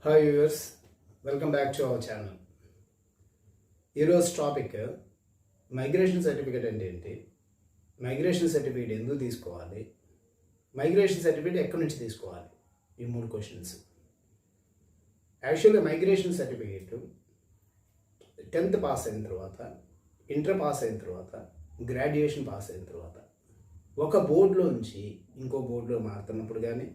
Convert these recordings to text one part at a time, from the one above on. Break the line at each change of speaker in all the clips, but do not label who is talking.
Hi viewers, welcome back to our channel. ఈరోజు topic migration certificate అంటే ఏంటి, migration certificate ఎందుకు తీసుకోవాలి, మైగ్రేషన్ సర్టిఫికేట్ ఎక్కడి నుంచి తీసుకోవాలి, ఈ 3 క్వశ్చన్స్. యాక్చువల్గా మైగ్రేషన్ సర్టిఫికేట్ 10th పాస్ అయిన తర్వాత, ఇంటర్ పాస్ అయిన తర్వాత, గ్రాడ్యుయేషన్ పాస్ అయిన తర్వాత ఒక బోర్డులో నుంచి ఇంకో బోర్డులో మారుతున్నప్పుడు కానీ,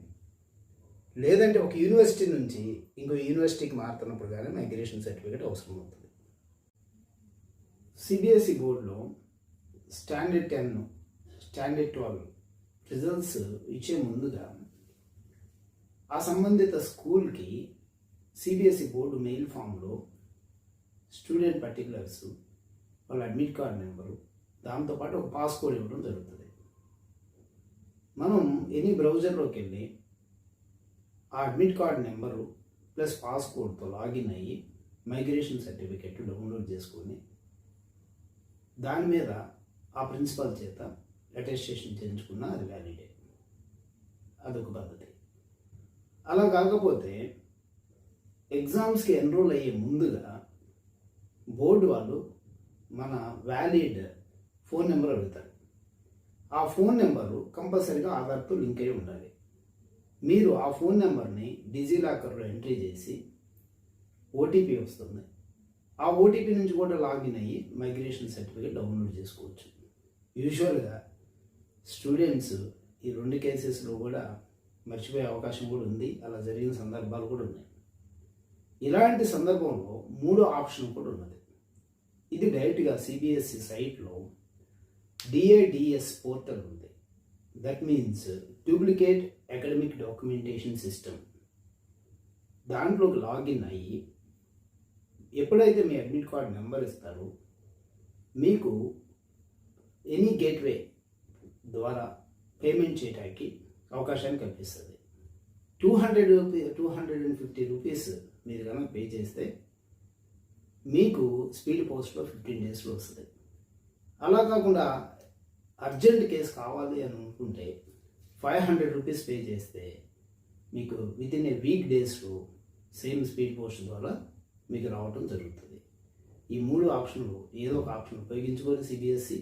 లేదంటే ఒక యూనివర్సిటీ నుంచి ఇంకో యూనివర్సిటీకి మారుతున్నప్పుడు కానీ మైగ్రేషన్ సర్టిఫికేట్ అవసరం అవుతుంది. సిబిఎస్ఈ బోర్డులో స్టాండర్డ్ 10, స్టాండర్డ్ 12 రిజల్ట్స్ ఇచ్చే ముందుగా ఆ సంబంధిత స్కూల్కి సిబిఎస్ఈ బోర్డు మెయిల్ ఫామ్లో స్టూడెంట్ పర్టికులర్స్, వాళ్ళ అడ్మిట్ కార్డ్ నెంబరు, దాంతోపాటు ఒక పాస్కోడ్ ఇవ్వడం జరుగుతుంది. మనం ఎనీ బ్రౌజర్లోకి వెళ్ళి ఆ అడ్మిట్ కార్డ్ నెంబరు ప్లస్ పాస్కోడ్తో లాగిన్ అయ్యి మైగ్రేషన్ సర్టిఫికెట్ డౌన్లోడ్ చేసుకొని దాని మీద ఆ ప్రిన్సిపల్ చేత అటెస్టేషన్ చేయించుకున్న అది వ్యాలిడే. అదొక పద్ధతి. అలా కాకపోతే ఎగ్జామ్స్కి ఎన్రోల్ అయ్యే ముందుగా బోర్డు వాళ్ళు మన వ్యాలిడ్ ఫోన్ నెంబర్ అడుగుతారు. ఆ ఫోన్ నెంబరు కంపల్సరీగా ఆధార్తో లింక్ అయి ఉండాలి. మీరు ఆ ఫోన్ నెంబర్ని డిజిలాకర్లో ఎంట్రీ చేసి ఓటీపీ వస్తుంది. ఆ ఓటీపీ నుంచి కూడా లాగిన్ అయ్యి మైగ్రేషన్ సర్టిఫికేట్ డౌన్లోడ్ చేసుకోవచ్చు. యూజువల్గా స్టూడెంట్స్ ఈ 2 కేసెస్లో కూడా మర్చిపోయే అవకాశం కూడా ఉంది. అలా జరిగిన సందర్భాలు కూడా ఉన్నాయి. ఇలాంటి సందర్భంలో 3వ ఆప్షన్ కూడా ఉన్నది. ఇది డైరెక్ట్గా సిబిఎస్ఈ సైట్లో డిఏడిఎస్ పోర్టల్ ఉంది. That means duplicate academic documentation system. దాంట్లోకి లాగిన్ అయ్యి ఎప్పుడైతే మీ అడ్మిట్ కార్డ్ నెంబర్ ఇస్తారో మీకు ఎనీ గేట్వే ద్వారా పేమెంట్ చేయడానికి అవకాశాన్ని కల్పిస్తుంది. 250 రూపీస్ మీరు కనుక పే చేస్తే మీకు స్పీడ్ పోస్ట్లో 15 డేస్లో వస్తుంది. అలా కాకుండా అర్జెంట్ కేసు కావాలి అని అనుకుంటే 500 రూపీస్ పే చేస్తే మీకు వితిన్ ఏ వీక్ డేస్లో సేమ్ స్పీడ్ పోస్ట్ ద్వారా మీకు రావటం జరుగుతుంది. ఈ 3 ఆప్షన్లు ఏదో ఒక ఆప్షన్ ఉపయోగించుకొని సిబిఎస్ఈ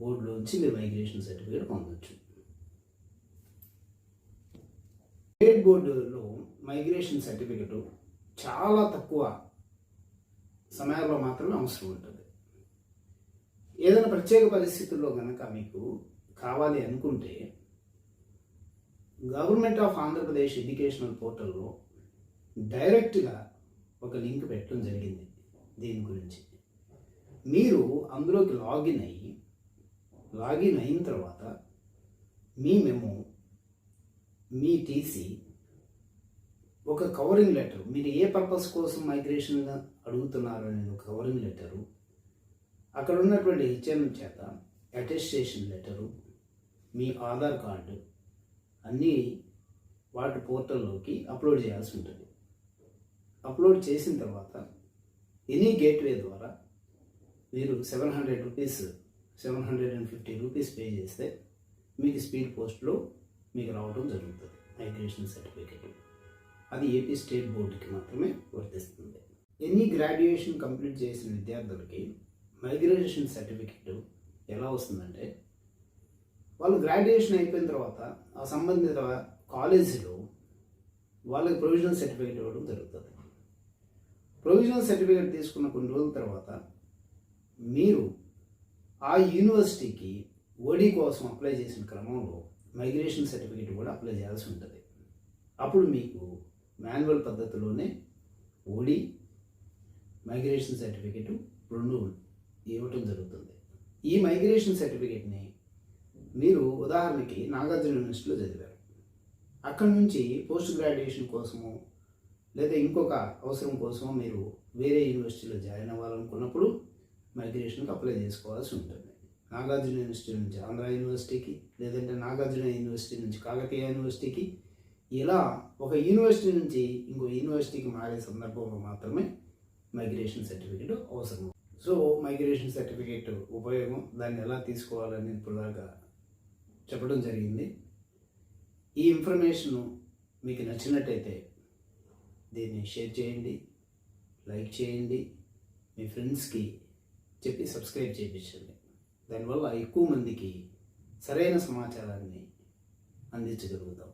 బోర్డులోంచి మీరు మైగ్రేషన్ సర్టిఫికేట్ పొందవచ్చు. స్టేట్ బోర్డులో మైగ్రేషన్ సర్టిఫికేట్ చాలా తక్కువ సమయాల్లో మాత్రమే అవసరం ఉంటుంది. ఏదైనా ప్రత్యేక పరిస్థితుల్లో కనుక మీకు కావాలి అనుకుంటే గవర్నమెంట్ ఆఫ్ ఆంధ్రప్రదేశ్ ఎడ్యుకేషనల్ పోర్టల్లో డైరెక్ట్గా ఒక లింక్ పెట్టడం జరిగింది. దీని గురించి మీరు అందులోకి లాగిన్ అయిన తర్వాత మీ మెమో, మీ టీసీ, ఒక కవరింగ్ లెటర్, మీరు ఏ పర్పస్ కోసం మైగ్రేషన్ అడుగుతున్నారు అనేది ఒక కవరింగ్ లెటరు, అక్కడ ఉన్నటువంటి హెచ్ఎం చేత అటెస్టేషన్ లెటరు, మీ ఆధార్ కార్డు అన్నీ వాటి పోర్టల్లోకి అప్లోడ్ చేయాల్సి ఉంటుంది. అప్లోడ్ చేసిన తర్వాత ఎనీ గేట్వే ద్వారా మీరు 750 రూపీస్ పే చేస్తే మీకు స్పీడ్ పోస్ట్లో మీకు రావడం జరుగుతుంది మైగ్రేషన్ సర్టిఫికేట్. అది ఏపీ స్టేట్ బోర్డుకి మాత్రమే వర్తిస్తుంది. ఎనీ గ్రాడ్యుయేషన్ కంప్లీట్ చేసిన విద్యార్థులకి మైగ్రేషన్ సర్టిఫికేట్ ఎలా వస్తుందంటే, వాళ్ళు గ్రాడ్యుయేషన్ అయిపోయిన తర్వాత ఆ సంబంధిత కాలేజీలో వాళ్ళకి ప్రొవిజనల్ సర్టిఫికేట్ ఇవ్వడం జరుగుతుంది. ప్రొవిజనల్ సర్టిఫికేట్ తీసుకున్న కొన్ని రోజుల తర్వాత మీరు ఆ యూనివర్సిటీకి ఓడీ కోసం అప్లై చేసిన క్రమంలో మైగ్రేషన్ సర్టిఫికేట్ కూడా అప్లై చేయాల్సి ఉంటుంది. అప్పుడు మీకు మాన్యువల్ పద్ధతిలోనే ఓడీ, మైగ్రేషన్ సర్టిఫికేట్ 2 ఇవ్వటం జరుగుతుంది. ఈ మైగ్రేషన్ సర్టిఫికేట్ని మీరు ఉదాహరణకి నాగార్జున యూనివర్సిటీలో చదివారు. అక్కడి నుంచి పోస్ట్ గ్రాడ్యుయేషన్ కోసము లేదా ఇంకొక అవసరం కోసము మీరు వేరే యూనివర్సిటీలో జాయిన్ అవ్వాలనుకున్నప్పుడు మైగ్రేషన్కి అప్లై చేసుకోవాల్సి ఉంటుంది. నాగార్జున యూనివర్సిటీ నుంచి ఆంధ్ర యూనివర్సిటీకి, లేదంటే నాగార్జున యూనివర్సిటీ నుంచి కాకతీయ యూనివర్సిటీకి, ఇలా ఒక యూనివర్సిటీ నుంచి ఇంకో యూనివర్సిటీకి మారే సందర్భంలో మాత్రమే మైగ్రేషన్ సర్టిఫికేట్ అవసరం. సో మైగ్రేషన్ సర్టిఫికేట్ ఉపయోగం, దాన్ని ఎలా తీసుకోవాలని ఇప్పుడు దాకా చెప్పడం జరిగింది. ఈ ఇన్ఫర్మేషన్ మీకు నచ్చినట్టయితే దీన్ని షేర్ చేయండి, లైక్ చేయండి, మీ ఫ్రెండ్స్కి చెప్పి సబ్స్క్రైబ్ చేయించండి. దానివల్ల ఎక్కువ మందికి సరైన సమాచారాన్ని అందించగలుగుతాం.